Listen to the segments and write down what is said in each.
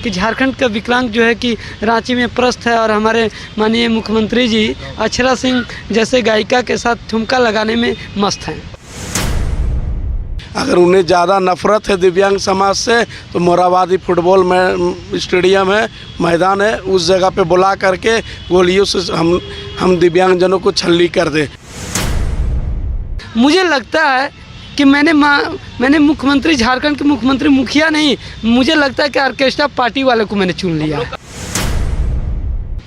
कि झारखंड का विकलांग जो है कि रांची में प्रस्त है और हमारे माननीय मुख्यमंत्री जी अक्षरा सिंह जैसे गायिका के साथ ठुमका लगाने में मस्त हैं। अगर उन्हें ज़्यादा नफरत है दिव्यांग समाज से तो मोराबादी फुटबॉल में स्टेडियम है, मैदान है, उस जगह पे बुला करके गोलियों से हम दिव्यांगजनों को छल्ली कर दें। मुझे लगता है कि मैंने मुख्यमंत्री, झारखंड के मुख्यमंत्री, मुखिया नहीं, मुझे लगता है कि ऑर्केस्ट्रा पार्टी वाले को मैंने चुन लिया।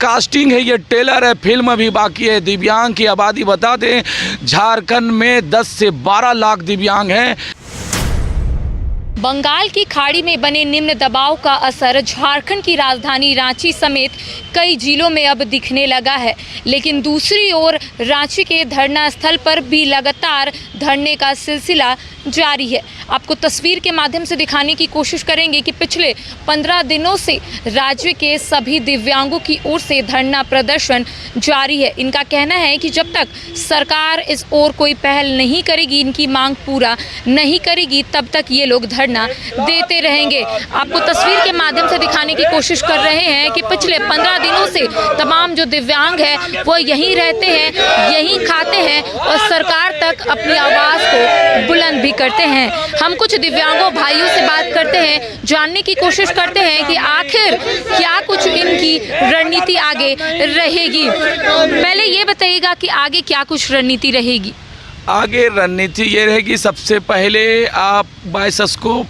कास्टिंग है, ये टेलर है, फिल्म अभी बाकी है। दिव्यांग की आबादी बता दें, झारखंड में 10 से 12 लाख दिव्यांग हैं। बंगाल की खाड़ी में बने निम्न दबाव का असर झारखंड की राजधानी रांची समेत कई जिलों में अब दिखने लगा है, लेकिन दूसरी ओर रांची के धरना स्थल पर भी लगातार धरने का सिलसिला जारी है। आपको तस्वीर के माध्यम से दिखाने की कोशिश करेंगे कि पिछले 15 दिनों से राज्य के सभी दिव्यांगों की ओर से धरना प्रदर्शन जारी है। इनका कहना है कि जब तक सरकार इस ओर कोई पहल नहीं करेगी, इनकी मांग पूरा नहीं करेगी, तब तक ये लोग धरना देते रहेंगे। आपको तस्वीर के माध्यम से दिखाने की कोशिश कर रहे हैं कि पिछले 15 दिनों से तमाम जो दिव्यांग है वो यहीं रहते हैं, यहीं खाते हैं और सरकार तक अपनी आवाज़ को बुलंद भी करते हैं। हम कुछ दिव्यांगों भाइयों से बात करते हैं, जानने की कोशिश करते हैं कि आखिर क्या कुछ इनकी रणनीति आगे रहेगी। पहले ये बताइएगा कि आगे क्या कुछ रणनीति रहेगी। आगे रणनीति ये रहेगी, सबसे पहले आप बायसस को,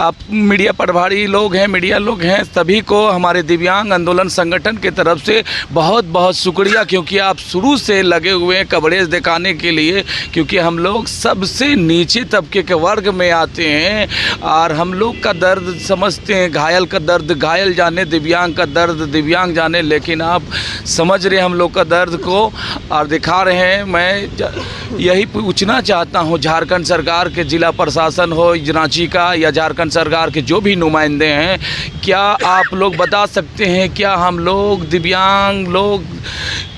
आप मीडिया प्रभारी लोग हैं, मीडिया लोग हैं, सभी को हमारे दिव्यांग आंदोलन संगठन के तरफ से बहुत बहुत शुक्रिया, क्योंकि आप शुरू से लगे हुए हैं कवरेज दिखाने के लिए, क्योंकि हम लोग सबसे नीचे तबके के वर्ग में आते हैं और हम लोग का दर्द समझते हैं। घायल का दर्द घायल जाने, दिव्यांग का दर्द दिव्यांग जाने, लेकिन आप समझ रहे हैं हम लोग का दर्द को और दिखा रहे हैं। मैं यही पूछना चाहता हूँ झारखंड सरकार के, जिला प्रशासन हो रांची का या झारखंड सरकार के जो भी नुमाइंदे हैं, क्या आप लोग बता सकते हैं क्या हम लोग दिव्यांग लोग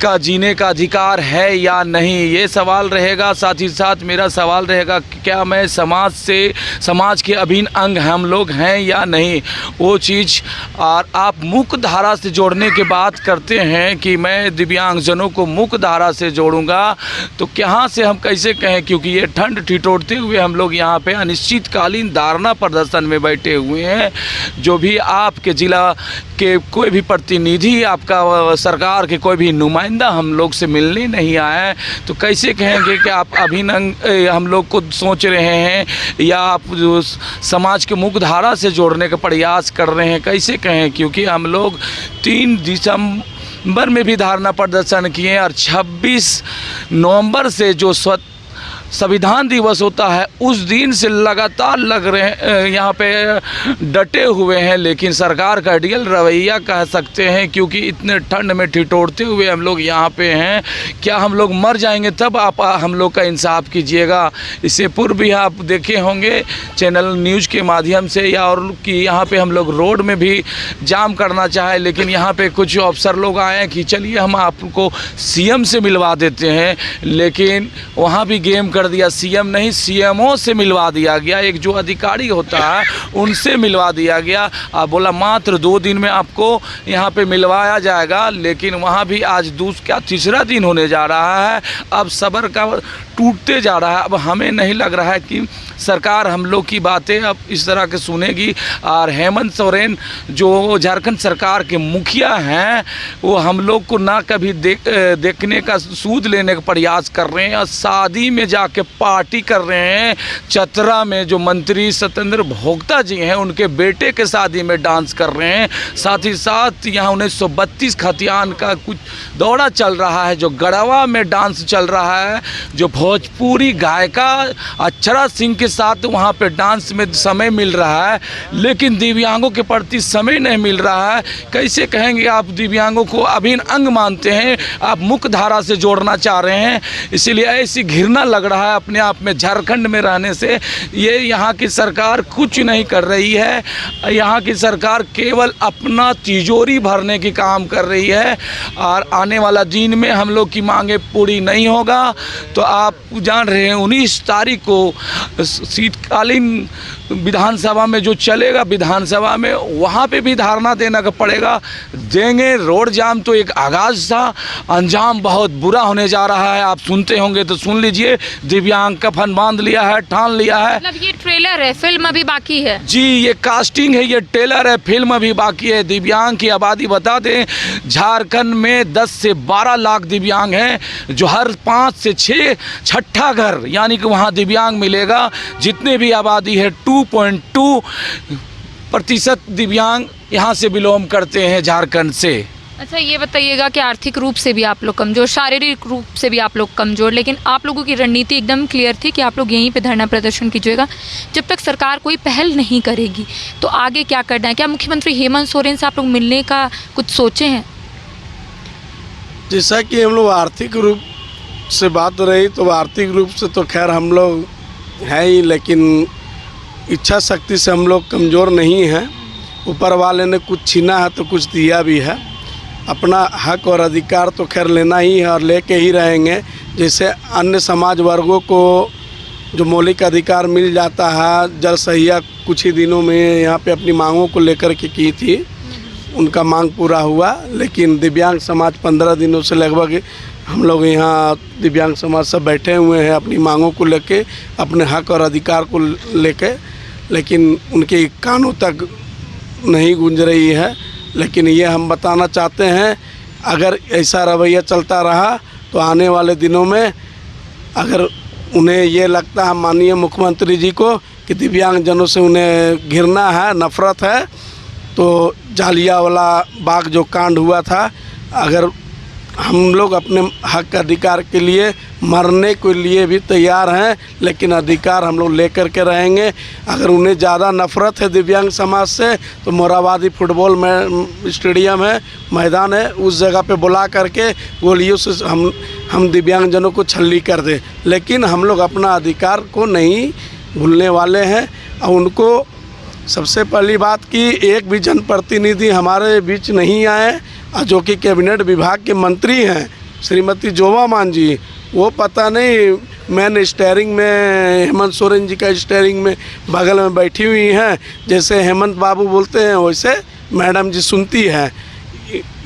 का जीने का अधिकार है या नहीं? ये सवाल रहेगा। साथ ही साथ मेरा सवाल रहेगा, क्या मैं समाज के अभिन्न अंग हम लोग हैं या नहीं, वो चीज़। और आप मुख्य धारा से जोड़ने की बात करते हैं कि मैं दिव्यांगजनों को मुख्य धारा से जोड़ूंगा, तो कहाँ से हम कैसे कहें, क्योंकि ये ठंड ठिठुरते हुए हम लोग यहाँ पे अनिश्चितकालीन धारणा प्रदर्शन में बैठे हुए हैं। जो भी आपके ज़िला के कोई भी प्रतिनिधि, आपका सरकार के कोई भी नुमाइंदा हम लोग से मिलने नहीं आए, तो कैसे कहेंगे कि आप अभिन्न हम लोग को सोच रहे हैं या आप समाज के मुख्य धारा से जोड़ने का प्रयास कर रहे हैं, कैसे कहें? क्योंकि हम लोग 3 दिसंबर में भी धारणा प्रदर्शन किए और 26 नवंबर से जो संविधान दिवस होता है उस दिन से लगातार लग रहे हैं, यहाँ पे डटे हुए हैं। लेकिन सरकार का अड़ियल रवैया कह सकते हैं, क्योंकि इतने ठंड में ठिठुरते हुए हम लोग यहाँ पे हैं। क्या हम लोग मर जाएंगे तब आप हम लोग का इंसाफ कीजिएगा। इससे पूर्व भी आप देखे होंगे चैनल न्यूज़ के माध्यम से या और कि यहाँ पे हम लोग रोड में भी जाम करना चाहे, लेकिन यहाँ पे कुछ अफसर लोग आए कि चलिए हम आपको सीएम से मिलवा देते हैं, लेकिन वहाँ भी गेम कर दिया। सीएम नहीं, सीएमओ से मिलवा दिया गया, एक जो अधिकारी होता है उनसे मिलवा दिया गया। आप बोला मात्र 2 दिन में आपको यहाँ पे मिलवाया जाएगा, लेकिन वहाँ भी आज तीसरा दिन होने जा रहा है। अब सब्र का टूटते जा रहा है। अब हमें नहीं लग रहा है कि सरकार हम लोग की बातें अब इस तरह के सुनेगी। और हेमंत सोरेन जो झारखंड सरकार के मुखिया हैं, वो हम लोग को ना कभी देखने का सूद लेने का प्रयास कर रहे हैं और शादी में जाके पार्टी कर रहे हैं। चतरा में जो मंत्री सत्येंद्र भोक्ता जी हैं, उनके बेटे के शादी में डांस कर रहे हैं। साथ ही साथ यहाँ 1932 खतियान का कुछ दौड़ा चल रहा है, जो गढ़वा में डांस चल रहा है, जो भोजपुरी गायिका अक्षरा सिंह के साथ वहाँ पे डांस में समय मिल रहा है, लेकिन दिव्यांगों के प्रति समय नहीं मिल रहा है। कैसे कहेंगे आप दिव्यांगों को अभिन्न अंग मानते हैं, आप मुख्य धारा से जोड़ना चाह रहे हैं। इसीलिए ऐसी घृणा लग रहा है अपने आप में झारखंड में रहने से। ये यहाँ की सरकार कुछ नहीं कर रही है, यहाँ की सरकार केवल अपना तिजोरी भरने की काम कर रही है। और आने वाला दिन में हम लोग की मांगे पूरी नहीं होगा तो आप जान रहे हैं 19 तारीख को शीतकालीन विधानसभा में जो चलेगा, विधानसभा में वहाँ पे भी धरना देना का पड़ेगा, देंगे। रोड जाम तो एक आगाज़ था, अंजाम बहुत बुरा होने जा रहा है। आप सुनते होंगे तो सुन लीजिए, दिव्यांग कफन बांध लिया है, ठान लिया है। मतलब ये ट्रेलर है, फिल्म अभी बाकी है जी, ये कास्टिंग है, ये ट्रेलर है, फिल्म अभी बाकी है। दिव्यांग की आबादी बता दें, झारखंड में 10 से 12 लाख दिव्यांग हैं, जो हर 5 से 6 छठा घर यानी कि वहाँ दिव्यांग मिलेगा। जितने भी आबादी है 2.2% दिव्यांग यहाँ से बिलोंग करते हैं, झारखंड से। अच्छा, ये बताइएगा कि आर्थिक रूप से भी आप लोग कमज़ोर, शारीरिक रूप से भी आप लोग कमज़ोर, लेकिन आप लोगों की रणनीति एकदम क्लियर थी कि आप लोग यहीं पे धरना प्रदर्शन कीजिएगा जब तक सरकार कोई पहल नहीं करेगी। तो आगे क्या करना है? क्या मुख्यमंत्री हेमंत सोरेन से आप लोग मिलने का कुछ सोचे हैं? जैसा कि हम लोग आर्थिक रूप से बात रही, तो आर्थिक रूप से तो खैर हम लोग हैं ही, लेकिन इच्छा शक्ति से हम लोग कमज़ोर नहीं हैं। ऊपर वाले ने कुछ छीना है तो कुछ दिया भी है। अपना हक और अधिकार तो खैर लेना ही है और लेके ही रहेंगे। जैसे अन्य समाज वर्गों को जो मौलिक अधिकार मिल जाता है, जल सहिया कुछ ही दिनों में यहाँ पे अपनी मांगों को लेकर के की थी, उनका मांग पूरा हुआ। लेकिन दिव्यांग समाज 15 दिनों से लगभग हम लोग यहाँ दिव्यांग समाज सब बैठे हुए हैं अपनी मांगों को लेके, अपने हक और अधिकार को लेके, लेकिन उनके कानों तक नहीं गूंज रही है। लेकिन ये हम बताना चाहते हैं, अगर ऐसा रवैया चलता रहा तो आने वाले दिनों में अगर उन्हें ये लगता है माननीय मुख्यमंत्री जी को कि दिव्यांगजनों से उन्हें घृणा है, नफ़रत है, तो जालियांवाला बाग जो कांड हुआ था, अगर हम लोग अपने हक अधिकार के लिए मरने के लिए भी तैयार हैं, लेकिन अधिकार हम लोग लेकर के रहेंगे। अगर उन्हें ज़्यादा नफ़रत है दिव्यांग समाज से तो मोराबादी फुटबॉल में स्टेडियम है, मैदान है, उस जगह पे बुला करके गोलियों से हम दिव्यांगजनों को छल्ली कर दें। लेकिन हम लोग अपना अधिकार को नहीं भूलने वाले हैं। और उनको सबसे पहली बात कि एक भी जनप्रतिनिधि हमारे बीच नहीं आए, जो कि कैबिनेट विभाग के मंत्री हैं श्रीमती जोबा मान जी, वो पता नहीं मैन स्टेयरिंग में हेमंत सोरेन जी का स्टेयरिंग में बगल में बैठी हुई हैं। जैसे हेमंत बाबू बोलते हैं वैसे मैडम जी सुनती हैं।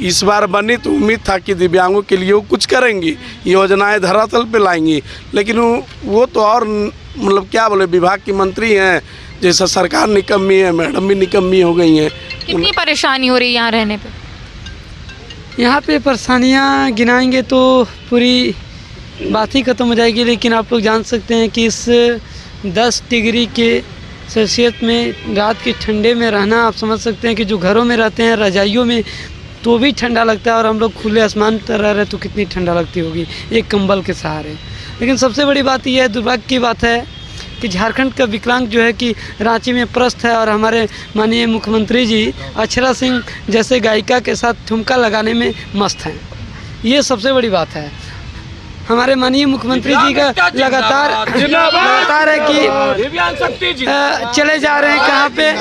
इस बार बनी तो उम्मीद था कि दिव्यांगों के लिए वो कुछ करेंगी, योजनाएं धरातल पे लाएंगी, लेकिन वो तो और मतलब क्या बोले, विभाग की मंत्री हैं। जैसा सरकार निकम्मी है, मैडम भी निकम्मी हो गई हैं। कितनी परेशानी हो रही है यहाँ रहने पे? यहाँ पे परेशानियाँ गिनाएंगे तो पूरी बात ही ख़त्म हो जाएगी। लेकिन आप लोग जान सकते हैं कि इस 10 डिग्री के सेल्सियस में रात के ठंडे में रहना, आप समझ सकते हैं कि जो घरों में रहते हैं रजाइयों में तो भी ठंडा लगता है, और हम लोग खुले आसमान पर रह रहे तो कितनी ठंडा लगती होगी एक कंबल के सहारे। लेकिन सबसे बड़ी बात यह है, दुर्भाग्य की बात है कि झारखंड का विकलांग जो है कि रांची में प्रस्त है, और हमारे माननीय मुख्यमंत्री जी अक्षरा सिंह जैसे गायिका के साथ ठुमका लगाने में मस्त हैं। ये सबसे बड़ी बात है। हमारे माननीय मुख्यमंत्री जी का लगातार है कि चले जा रहे हैं कहाँ पे,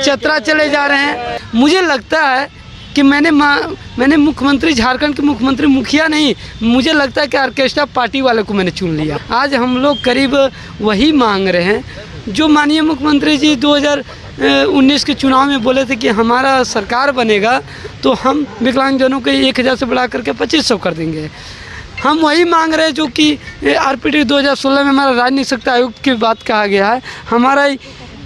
चतरा चले जा रहे हैं। मुझे लगता है कि मैंने मुख्यमंत्री, झारखंड के मुख्यमंत्री, मुखिया नहीं, मुझे लगता है कि ऑर्केस्ट्रा पार्टी वाले को मैंने चुन लिया। आज हम लोग करीब वही मांग रहे हैं जो माननीय मुख्यमंत्री जी 2019 के चुनाव में बोले थे कि हमारा सरकार बनेगा तो हम विकलांगजनों को 1000 से बढ़ा करके 2500 कर देंगे। हम वही मांग रहे हैं जो कि आरपीटी 2016 में हमारा राज्य निष्पक्षता आयुक्त की बात कहा गया है। हमारा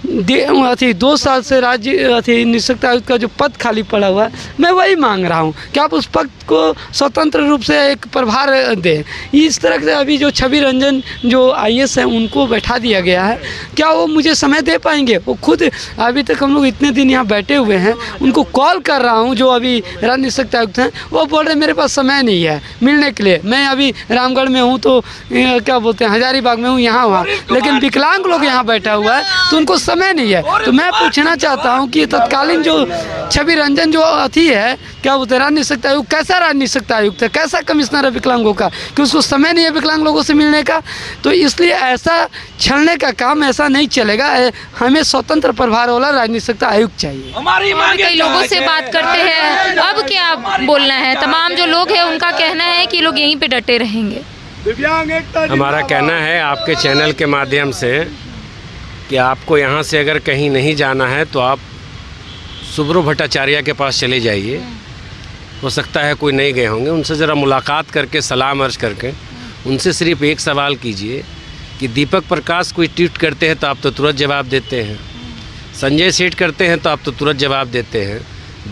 2 साल से राज्य निष्पक्षता आयुक्त का जो पद खाली पड़ा हुआ है, मैं वही मांग रहा हूँ कि आप उस पद को स्वतंत्र रूप से एक प्रभार दें। इस तरह से अभी जो छवि रंजन जो IAS हैं उनको बैठा दिया गया है, क्या वो मुझे समय दे पाएंगे? वो खुद अभी तक हम लोग इतने दिन यहाँ बैठे हुए हैं, उनको कॉल कर रहा हूँ जो अभी राज्य निष्पक्षता आयुक्त हैं, वो बोल रहे मेरे पास समय नहीं है मिलने के लिए। मैं अभी रामगढ़ में हूँ तो क्या बोलते हैं हजारीबाग में हूँ, यहाँ हुआ, लेकिन विकलांग लोग यहाँ बैठा हुआ है तो उनको समय नहीं है। तो मैं पूछना चाहता हूँ कि तत्कालीन जो छवि रंजन जो अथी है, क्या बोलते हैं राज्य निष्पक्षता आयुक्त, कैसा राज्य निष्पक्षता आयुक्त है, कैसा कमिश्नर है विकलांगों का, कि उसको समय नहीं है विकलांग लोगों से मिलने का? तो इसलिए ऐसा छलने का काम ऐसा नहीं चलेगा। हमें स्वतंत्र प्रभार वाला राज्य निष्पक्षता आयुक्त चाहिए। कई लोगों से बात करते हैं, अब क्या बोलना है? तमाम जो लोग हैं उनका कहना है कि लोग यहीं पे डटे रहेंगे। दिव्यांग एकता हमारा जिंदाबाद। कहना है आपके चैनल के माध्यम से कि आपको यहाँ से अगर कहीं नहीं जाना है तो आप सुब्रो भट्टाचार्य के पास चले जाइए। हो सकता है कोई नहीं गए होंगे, उनसे ज़रा मुलाकात करके सलाम अर्ज करके उनसे सिर्फ एक सवाल कीजिए कि दीपक प्रकाश कोई ट्वीट करते हैं तो आप तो तुरंत जवाब देते हैं, संजय सेठ करते हैं तो आप तो तुरंत जवाब देते हैं,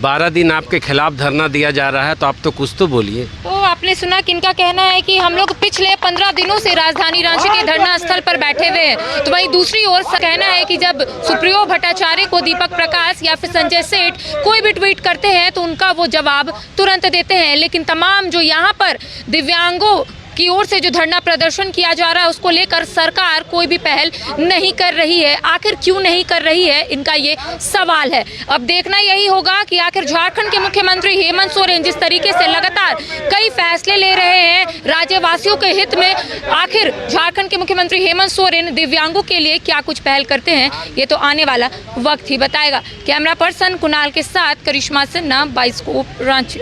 12 दिन आपके खिलाफ धरना दिया जा रहा है तो आप तो कुछ तो बोलिए। तो आपने सुना कि इनका कहना है कि हम लोग पिछले 15 दिनों से राजधानी रांची के धरना स्थल पर बैठे हुए हैं। तो वहीं दूसरी ओर कहना है कि जब सुप्रियो भट्टाचार्य को दीपक प्रकाश या फिर संजय सेठ कोई भी ट्वीट करते हैं तो उनका वो जवाब तुरंत देते हैं। लेकिन तमाम जो यहाँ पर दिव्यांगों की ओर से जो धरना प्रदर्शन किया जा रहा है उसको लेकर सरकार कोई भी पहल नहीं कर रही है। आखिर क्यों नहीं कर रही है, इनका ये सवाल है। अब देखना यही होगा कि आखिर झारखंड के मुख्यमंत्री हेमंत सोरेन जिस तरीके से लगातार कई फैसले ले रहे हैं राज्यवासियों के हित में, आखिर झारखंड के मुख्यमंत्री हेमंत सोरेन दिव्यांगों के लिए क्या कुछ पहल करते हैं, ये तो आने वाला वक्त ही बताएगा। कैमरा पर्सन कुणाल के साथ करिश्मा सिन्हा, बाइस्कोप रांची।